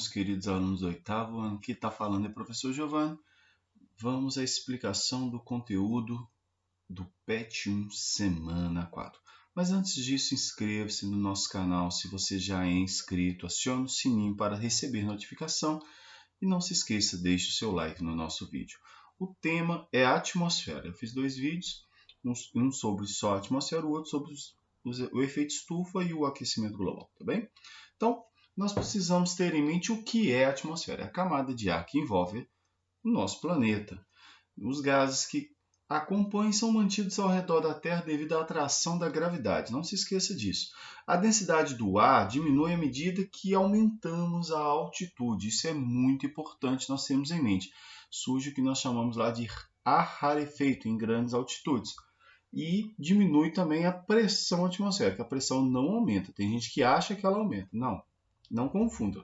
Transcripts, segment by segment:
meus queridos alunos do oitavo ano. Aqui está falando é o professor Giovanni. Vamos à explicação do conteúdo do PET 1, semana 4. Mas antes disso, inscreva-se no nosso canal se você já é inscrito, acione o sininho para receber notificação e não se esqueça, deixe o seu like no nosso vídeo. O tema é a atmosfera. Eu fiz 2 vídeos, um sobre só a atmosfera, o outro sobre o efeito estufa e o aquecimento global, tá bem? Então, nós precisamos ter em mente o que é a atmosfera. É a camada de ar que envolve o nosso planeta. Os gases que a compõem são mantidos ao redor da Terra devido à atração da gravidade. Não se esqueça disso. A densidade do ar diminui à medida que aumentamos a altitude. Isso é muito importante nós termos em mente. Surge o que nós chamamos lá de ar rarefeito em grandes altitudes. E diminui também a pressão atmosférica. A pressão não aumenta. Tem gente que acha que ela aumenta. Não confunda.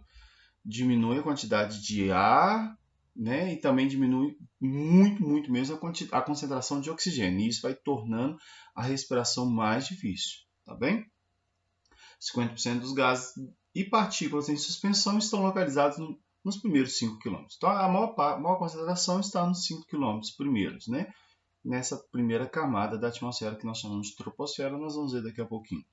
Diminui a quantidade de ar, né? E também diminui muito mesmo a concentração de oxigênio. E isso vai tornando a respiração mais difícil. Tá bem? 50% dos gases e partículas em suspensão estão localizados nos primeiros 5 km. Então, a maior concentração está nos 5 km primeiros, né? Nessa primeira camada da atmosfera que nós chamamos de troposfera, nós vamos ver daqui a pouquinho.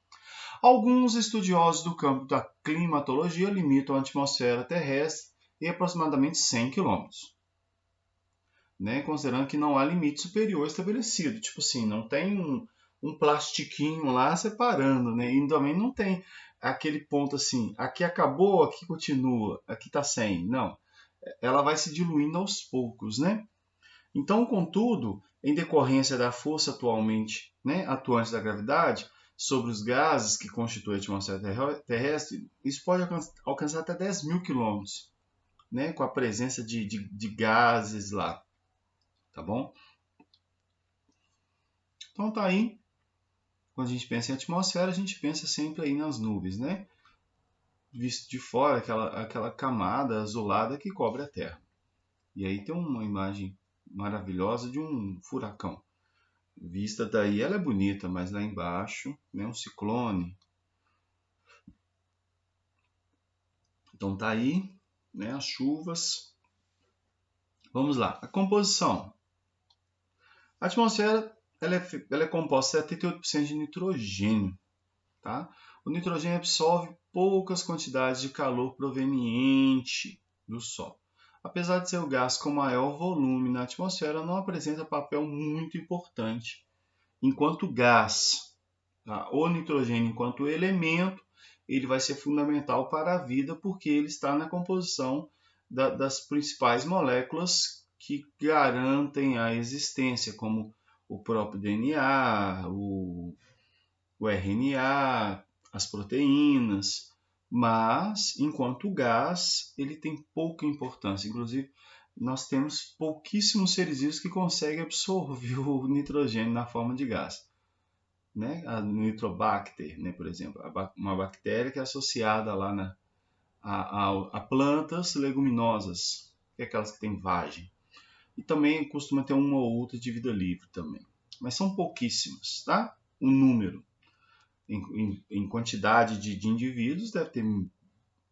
Alguns estudiosos do campo da climatologia limitam a atmosfera terrestre em aproximadamente 100 km, né? Considerando que não há limite superior estabelecido. Tipo assim, não tem um plastiquinho lá separando, né? E também não tem aquele ponto assim, aqui acabou, aqui continua, aqui está 100. Não, ela vai se diluindo aos poucos, né? Então, contudo, em decorrência da força atualmente, né, atuante da gravidade sobre os gases que constituem a atmosfera terrestre, isso pode alcançar até 10 mil quilômetros, né, com a presença de gases lá, tá bom? Então tá aí, quando a gente pensa em atmosfera, a gente pensa sempre aí nas nuvens, né? Visto de fora, aquela camada azulada que cobre a Terra. E aí tem uma imagem maravilhosa de um furacão. Vista daí ela é bonita, mas lá embaixo, né, um ciclone. Então tá aí, né, as chuvas. Vamos lá, a composição. A atmosfera ela é composta de 78% de nitrogênio. Tá? O nitrogênio absorve poucas quantidades de calor proveniente do Sol. Apesar de ser o gás com maior volume na atmosfera, não apresenta papel muito importante enquanto gás. Tá? O nitrogênio, enquanto elemento, ele vai ser fundamental para a vida porque ele está na composição das principais moléculas que garantem a existência, como o próprio DNA, o RNA, as proteínas. Mas, enquanto gás, ele tem pouca importância. Inclusive, nós temos pouquíssimos seres vivos que conseguem absorver o nitrogênio na forma de gás. Né? A Nitrobacter, né, por exemplo, uma bactéria que é associada lá a plantas leguminosas, que é aquelas que têm vagem. E também costuma ter uma ou outra de vida livre também. Mas são pouquíssimas, tá? O número. Em quantidade de indivíduos deve ter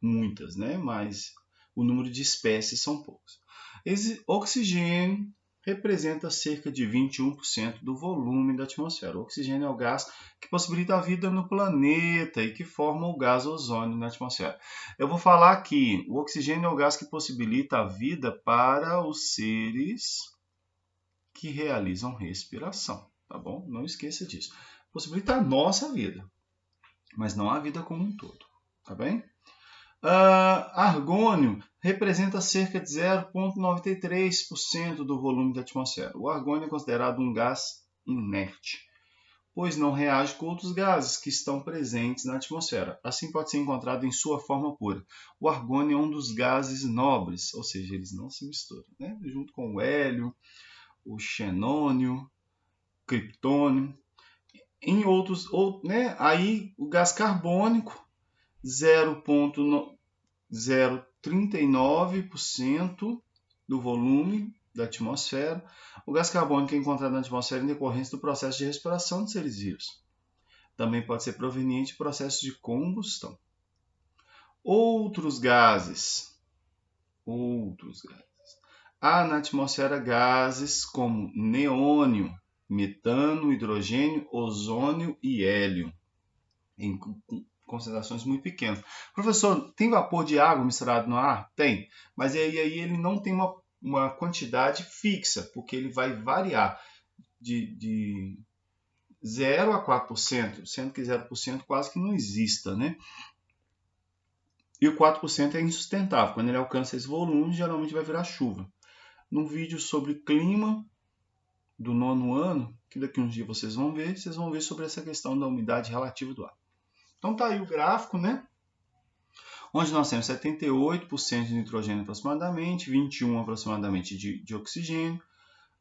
muitas, né? Mas o número de espécies são poucos. Esse oxigênio representa cerca de 21% do volume da atmosfera. O oxigênio é o gás que possibilita a vida no planeta e que forma o gás ozônio na atmosfera. Eu vou falar aqui, o oxigênio é o gás que possibilita a vida para os seres que realizam respiração, tá bom? Não esqueça disso. Possibilita a nossa vida, mas não a vida como um todo, tá bem? Argônio representa cerca de 0,93% do volume da atmosfera. O argônio é considerado um gás inerte, pois não reage com outros gases que estão presentes na atmosfera. Assim pode ser encontrado em sua forma pura. O argônio é um dos gases nobres, ou seja, eles não se misturam, né? Junto com o hélio, o xenônio, criptônio. Em outros, né? Aí o gás carbônico, 0,039% do volume da atmosfera. O gás carbônico é encontrado na atmosfera em decorrência do processo de respiração de seres vivos. Também pode ser proveniente de processos de combustão. Outros gases outros gases. Há na atmosfera gases como neônio, metano, hidrogênio, ozônio e hélio, em concentrações muito pequenas. Professor, tem vapor de água misturado no ar? Tem, mas aí ele não tem uma quantidade fixa, porque ele vai variar de 0 a 4%, sendo que 0% quase que não exista, né? E o 4% é insustentável. Quando ele alcança esse volume, geralmente vai virar chuva. Num vídeo sobre clima do 9º ano, que daqui a uns dias vocês vão ver sobre essa questão da umidade relativa do ar. Então tá aí o gráfico, né? Onde nós temos 78% de nitrogênio aproximadamente, 21% aproximadamente de oxigênio,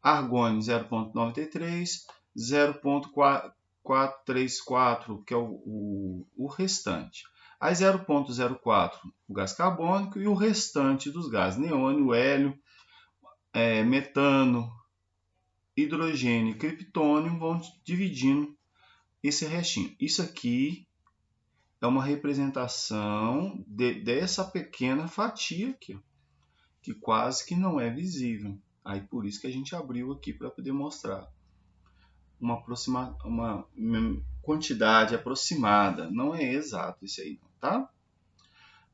argônio 0,93, 0,434, que é o restante. Aí 0,04 o gás carbônico e o restante dos gases, neônio, hélio, metano, hidrogênio e criptônio vão dividindo esse restinho. Isso aqui é uma representação dessa pequena fatia aqui, que quase que não é visível. Aí por isso que a gente abriu aqui para poder mostrar uma quantidade aproximada. Não é exato isso aí, tá?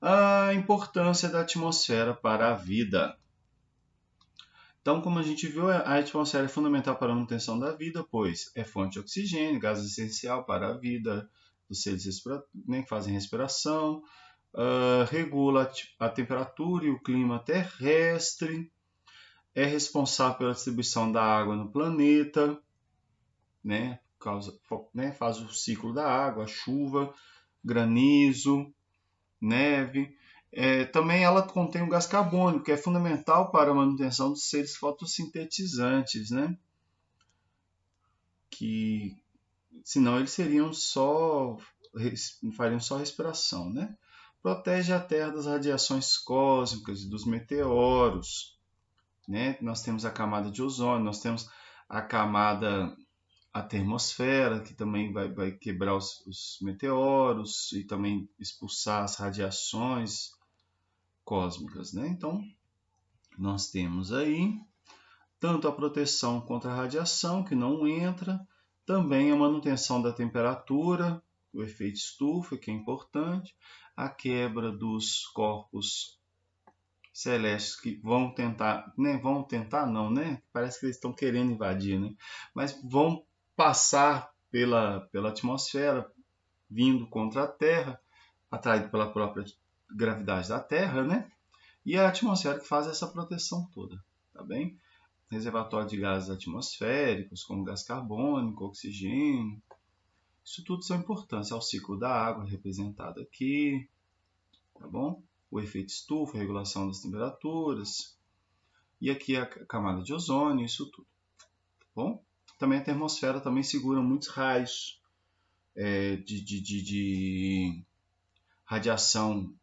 A importância da atmosfera para a vida. Então, como a gente viu, a atmosfera é fundamental para a manutenção da vida, pois é fonte de oxigênio, gás essencial para a vida dos seres que fazem respiração, regula a temperatura e o clima terrestre, é responsável pela distribuição da água no planeta, né? Faz o ciclo da água, chuva, granizo, neve. Também ela contém o gás carbônico, que é fundamental para a manutenção dos seres fotossintetizantes, né? Que senão eles fariam só respiração, né? Protege a Terra das radiações cósmicas e dos meteoros, né? Nós temos a camada de ozônio, nós temos a termosfera, que também vai quebrar os meteoros e também expulsar as radiações cósmicas, né? Então, nós temos aí tanto a proteção contra a radiação, que não entra, também a manutenção da temperatura, o efeito estufa, que é importante, a quebra dos corpos celestes que vão tentar, parece que eles estão querendo invadir, né? Mas vão passar pela atmosfera, vindo contra a Terra, atraído pela própria gravidade da Terra, né? E a atmosfera que faz essa proteção toda, tá bem? Reservatório de gases atmosféricos, como gás carbônico, oxigênio, isso tudo são importantes. É o ciclo da água representado aqui, tá bom? O efeito estufa, a regulação das temperaturas, e aqui a camada de ozônio, isso tudo, tá bom? Também a termosfera também segura muitos raios de radiação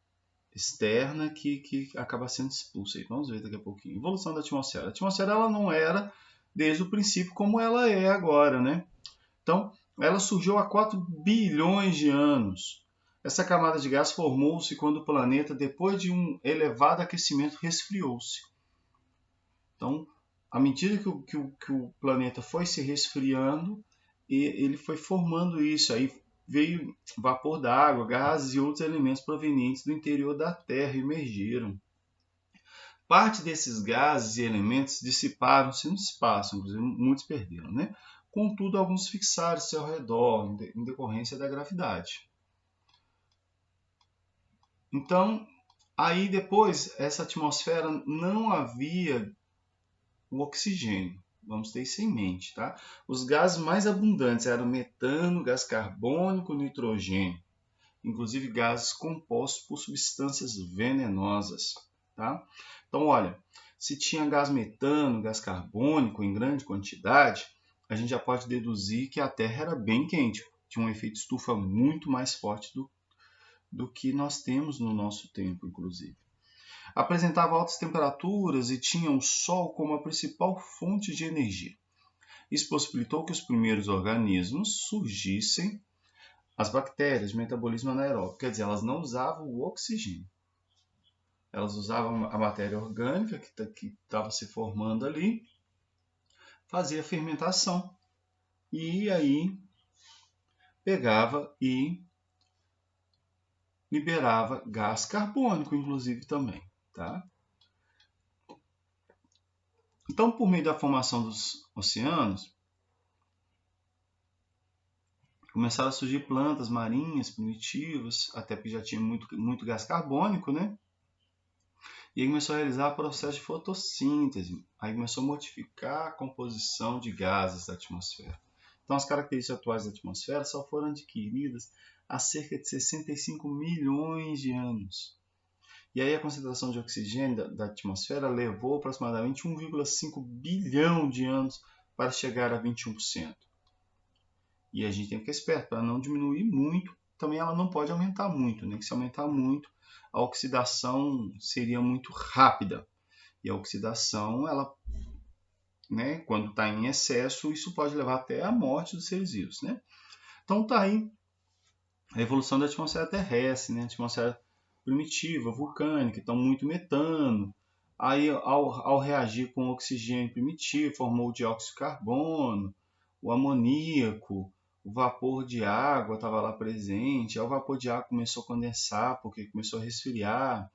externa que acaba sendo expulsa. Vamos ver daqui a pouquinho. Evolução da atmosfera. A atmosfera ela não era desde o princípio como ela é agora, né? Então, ela surgiu há 4 bilhões de anos. Essa camada de gás formou-se quando o planeta, depois de um elevado aquecimento, resfriou-se. Então, à medida que o planeta foi se resfriando, ele foi formando isso. Aí veio vapor d'água, gases e outros elementos provenientes do interior da Terra emergiram. Parte desses gases e elementos dissiparam-se no espaço, inclusive muitos perderam, né? Contudo, alguns fixaram-se ao redor, em decorrência da gravidade. Então, aí depois, essa atmosfera não havia o oxigênio. Vamos ter isso em mente, tá? Os gases mais abundantes eram metano, gás carbônico, nitrogênio. Inclusive gases compostos por substâncias venenosas, tá? Então, olha, se tinha gás metano, gás carbônico em grande quantidade, a gente já pode deduzir que a Terra era bem quente. Tinha um efeito estufa muito mais forte do que nós temos no nosso tempo, inclusive. Apresentava altas temperaturas e tinha o Sol como a principal fonte de energia. Isso possibilitou que os primeiros organismos surgissem, as bactérias de metabolismo anaeróbico, quer dizer, elas não usavam o oxigênio. Elas usavam a matéria orgânica que estava se formando ali, fazia fermentação e aí pegava e liberava gás carbônico, inclusive, também. Tá? Então, por meio da formação dos oceanos, começaram a surgir plantas marinhas primitivas, até porque já tinha muito gás carbônico, né? E aí começou a realizar o processo de fotossíntese. Aí começou a modificar a composição de gases da atmosfera. Então, as características atuais da atmosfera só foram adquiridas há cerca de 65 milhões de anos. E aí a concentração de oxigênio da atmosfera levou aproximadamente 1,5 bilhão de anos para chegar a 21%. E a gente tem que ficar esperto para não diminuir muito. Também ela não pode aumentar muito, né? Que se aumentar muito, a oxidação seria muito rápida. E a oxidação, ela, né, quando está em excesso, isso pode levar até à morte dos seres vivos, né? Então está aí a evolução da atmosfera terrestre, né? A atmosfera primitiva, vulcânica, então muito metano. Aí, ao reagir com o oxigênio primitivo, formou o dióxido de carbono, o amoníaco, o vapor de água estava lá presente. Aí o vapor de água começou a condensar, porque começou a resfriar.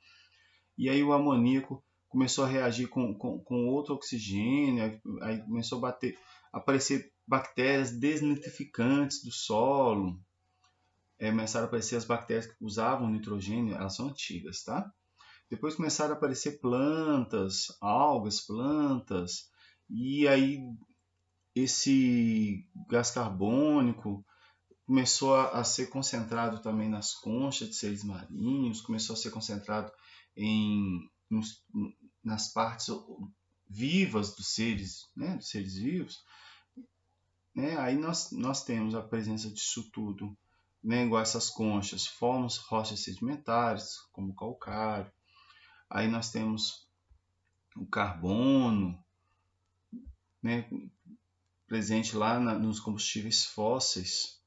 E aí o amoníaco começou a reagir com outro oxigênio. Aí começou a aparecer bactérias desnitrificantes do solo. Começaram a aparecer as bactérias que usavam nitrogênio, elas são antigas, tá? Depois começaram a aparecer plantas, algas, plantas, e aí esse gás carbônico começou a ser concentrado também nas conchas de seres marinhos, começou a ser concentrado nas partes vivas dos seres, né, dos seres vivos. Né? Aí nós temos a presença disso tudo, né, igual essas conchas, formam rochas sedimentares, como o calcário. Aí nós temos o carbono, né, presente lá nos combustíveis fósseis,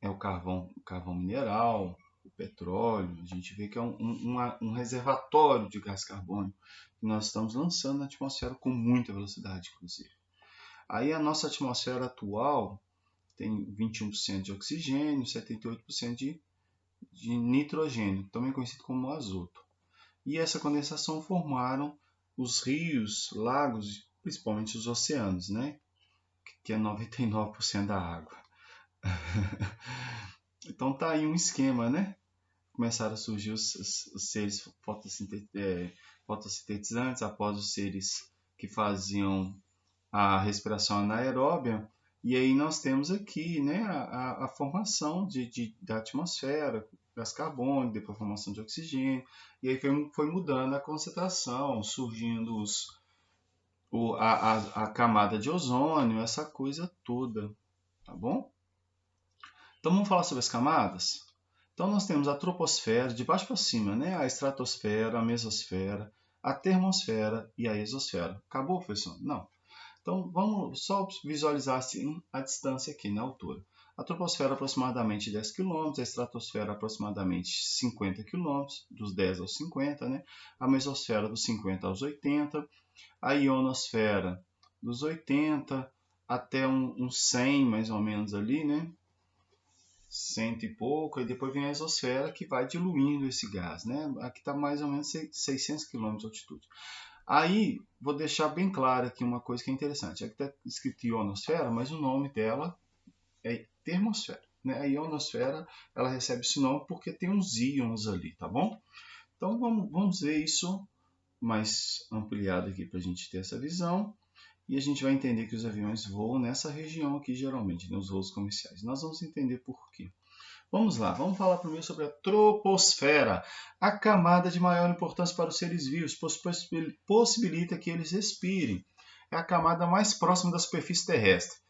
é o carvão mineral, o petróleo. A gente vê que é um reservatório de gás carbônico que nós estamos lançando na atmosfera com muita velocidade, inclusive. Aí a nossa atmosfera atual tem 21% de oxigênio, 78% de nitrogênio, também conhecido como azoto. E essa condensação formaram os rios, lagos, principalmente os oceanos, né? Que é 99% da água. Então tá aí um esquema, né? Começaram a surgir os seres fotossintetizantes após os seres que faziam a respiração anaeróbia. E aí nós temos aqui, né, a formação da atmosfera, gás carbônico, depois a formação de oxigênio, e aí foi mudando a concentração, surgindo a camada de ozônio, essa coisa toda, tá bom? Então vamos falar sobre as camadas? Então nós temos a troposfera, de baixo para cima, né? A estratosfera, a mesosfera, a termosfera e a exosfera. Acabou, professor? Não. Então, vamos só visualizar assim, a distância aqui na altura. A troposfera aproximadamente 10 km, a estratosfera aproximadamente 50 km, dos 10 aos 50, né? A mesosfera dos 50 aos 80, a ionosfera dos 80 até uns 100 mais ou menos ali, né? 100 e pouco, e depois vem a exosfera que vai diluindo esse gás, né? Aqui está mais ou menos 600 km de altitude. Aí, vou deixar bem claro aqui uma coisa que é interessante. Aqui está escrito ionosfera, mas o nome dela é termosfera. Né? A ionosfera, ela recebe esse nome porque tem uns íons ali, tá bom? Então, vamos ver isso mais ampliado aqui para a gente ter essa visão. E a gente vai entender que os aviões voam nessa região aqui, geralmente, nos voos comerciais. Nós vamos entender por quê. Vamos lá, vamos falar primeiro sobre a troposfera, a camada de maior importância para os seres vivos, pois possibilita que eles respirem. É a camada mais próxima da superfície terrestre.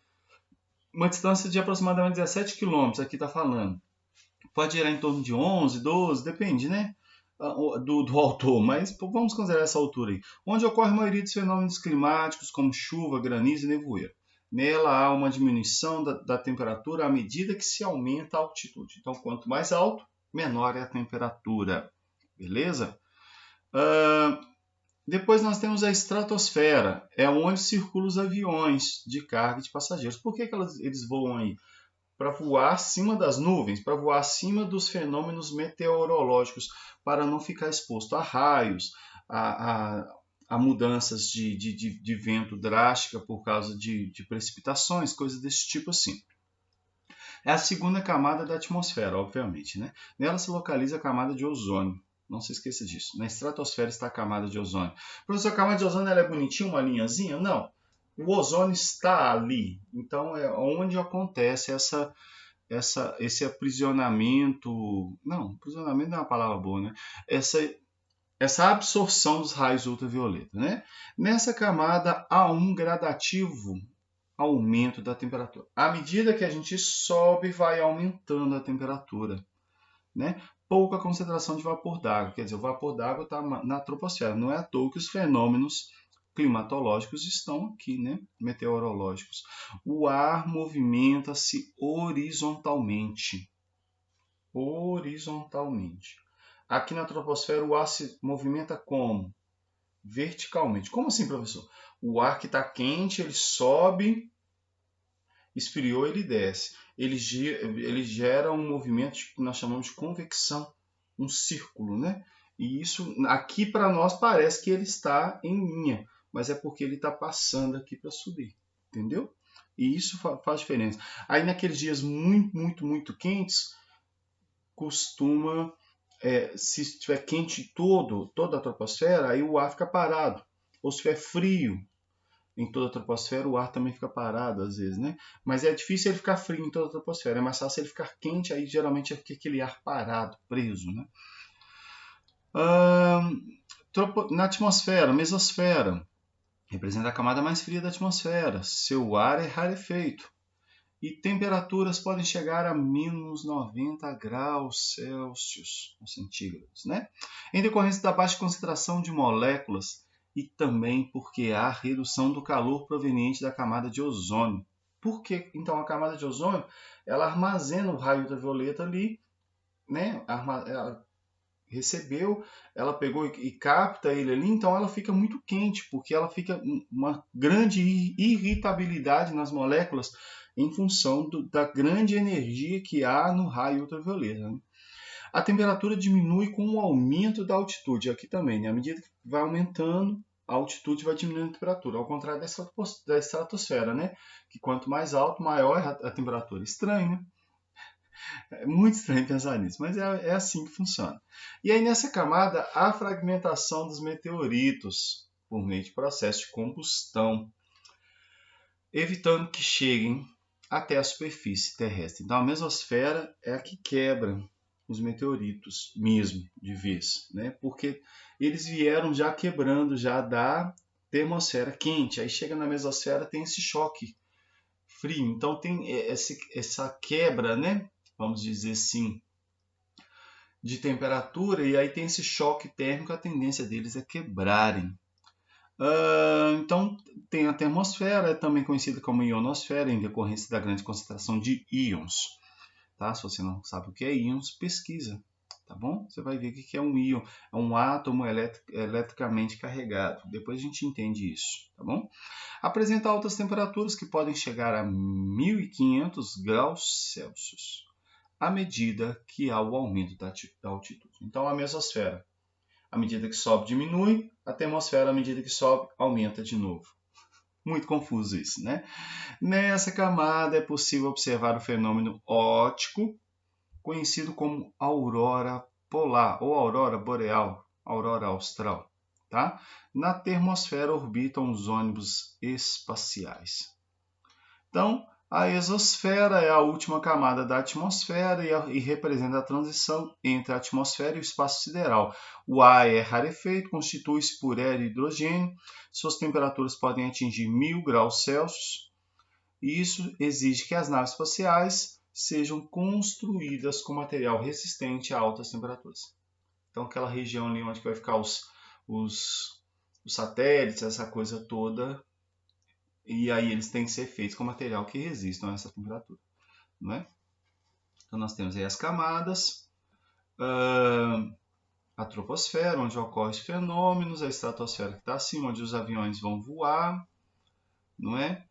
Uma distância de aproximadamente 17 km, aqui está falando. Pode girar em torno de 11, 12, depende, né? Do autor, mas vamos considerar essa altura aí. Onde ocorre a maioria dos fenômenos climáticos, como chuva, granizo e nevoeiro. Nela há uma diminuição da temperatura à medida que se aumenta a altitude. Então, quanto mais alto, menor é a temperatura. beleza? Depois nós temos a estratosfera, é onde circulam os aviões de carga e de passageiros. Por que eles voam aí? Para voar acima das nuvens, para voar acima dos fenômenos meteorológicos, para não ficar exposto a raios, a mudanças de vento drástica por causa de precipitações, coisas desse tipo assim. É a segunda camada da atmosfera, obviamente, né? Nela se localiza a camada de ozônio. Não se esqueça disso. Na estratosfera está a camada de ozônio. Professor, a camada de ozônio ela é bonitinha, uma linhazinha? Não. O ozônio está ali. Então é onde acontece esse aprisionamento. Não, aprisionamento não é uma palavra boa, né? Essa absorção dos raios ultravioleta, né? Nessa camada há um gradativo aumento da temperatura. À medida que a gente sobe, vai aumentando a temperatura, né? Pouca concentração de vapor d'água, quer dizer, o vapor d'água está na troposfera. Não é à toa que os fenômenos climatológicos estão aqui, né? Meteorológicos. O ar movimenta-se horizontalmente. Horizontalmente. Aqui na troposfera o ar se movimenta como? Verticalmente. Como assim, professor? O ar que está quente, ele sobe, esfriou, ele desce. Ele gera um movimento que nós chamamos de convecção, um círculo, né? E isso aqui para nós parece que ele está em linha, mas é porque ele está passando aqui para subir, entendeu? E isso faz diferença. Aí naqueles dias muito quentes, costuma, se estiver quente toda a troposfera, aí o ar fica parado. Ou se estiver frio em toda a troposfera, o ar também fica parado às vezes, né? Mas é difícil ele ficar frio em toda a troposfera, é mais fácil ele ficar quente, aí geralmente é aquele ar parado, preso, né? Na atmosfera, mesosfera, representa a camada mais fria da atmosfera. Seu ar é rarefeito. E temperaturas podem chegar a menos 90 graus Celsius, ou centígrados, né? Em decorrência da baixa concentração de moléculas e também porque há redução do calor proveniente da camada de ozônio. Por que, então, a camada de ozônio ela armazena o raio ultravioleta ali, né? Ela recebeu, ela pegou e capta ele ali, então ela fica muito quente, porque ela fica uma grande irritabilidade nas moléculas em função da grande energia que há no raio ultravioleta, né? A temperatura diminui com o aumento da altitude, aqui também, né? À medida que vai aumentando, a altitude vai diminuindo a temperatura, ao contrário da estratosfera, né? Que quanto mais alto, maior é a temperatura. Estranho, né? É muito estranho pensar nisso, mas é assim que funciona. E aí nessa camada, há fragmentação dos meteoritos por meio de processo de combustão, evitando que cheguem até a superfície terrestre. Então a mesosfera é a que quebra os meteoritos mesmo, de vez, né? Porque eles vieram já quebrando já da termosfera quente, aí chega na mesosfera, tem esse choque frio, então tem essa quebra, né? Vamos dizer assim, de temperatura, e aí tem esse choque térmico, a tendência deles é quebrarem. Então, tem a termosfera, também conhecida como ionosfera, em decorrência da grande concentração de íons. Tá? Se você não sabe o que é íons, pesquisa, tá bom? Você vai ver o que é um íon, é um átomo eletricamente carregado. Depois a gente entende isso, tá bom? Apresenta altas temperaturas que podem chegar a 1500 graus Celsius, à medida que há o aumento da altitude. Então, a mesosfera, à medida que sobe, diminui, a termosfera, à medida que sobe, aumenta de novo. Muito confuso isso, né? Nessa camada é possível observar o fenômeno óptico, conhecido como aurora polar ou aurora boreal, aurora austral. Tá? Na termosfera orbitam os ônibus espaciais. Então, a exosfera é a última camada da atmosfera e representa a transição entre a atmosfera e o espaço sideral. O ar é rarefeito, constitui-se por hélio e hidrogênio. Suas temperaturas podem atingir 1000 graus Celsius. E isso exige que as naves espaciais sejam construídas com material resistente a altas temperaturas. Então, aquela região ali onde vai ficar os satélites, essa coisa toda, e aí eles têm que ser feitos com material que resistam a essa temperatura, não é? Então nós temos aí as camadas. a troposfera, onde ocorrem os fenômenos, a estratosfera que está acima, onde os aviões vão voar, não é?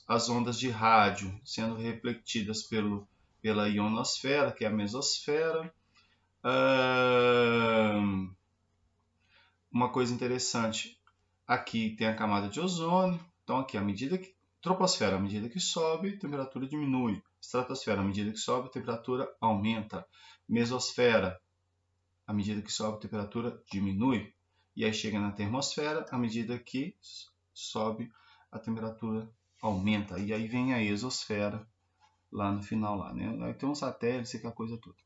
As ondas de rádio sendo refletidas pela ionosfera, que é a mesosfera. Uma coisa interessante, aqui tem a camada de ozônio, então aqui troposfera, à medida que sobe, a temperatura diminui. Estratosfera, à medida que sobe, a temperatura aumenta. Mesosfera, à medida que sobe, a temperatura diminui. E aí chega na termosfera, à medida que sobe, a temperatura aumenta. E aí vem a exosfera, lá no final, lá, né? Aí tem um satélite, aquela coisa toda.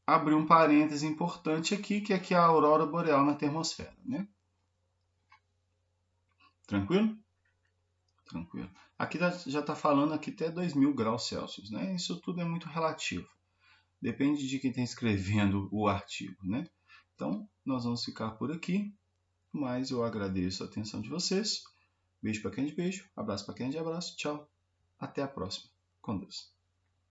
Abrir um parêntese importante aqui, que é a aurora boreal na termosfera, né? Tranquilo? Tranquilo. Aqui já está falando aqui até 2000 graus Celsius, né? Isso tudo é muito relativo. Depende de quem está escrevendo o artigo, né? Então, nós vamos ficar por aqui, mas eu agradeço a atenção de vocês. Beijo para quem é de beijo, abraço para quem é de abraço, tchau. Até a próxima. Com Deus.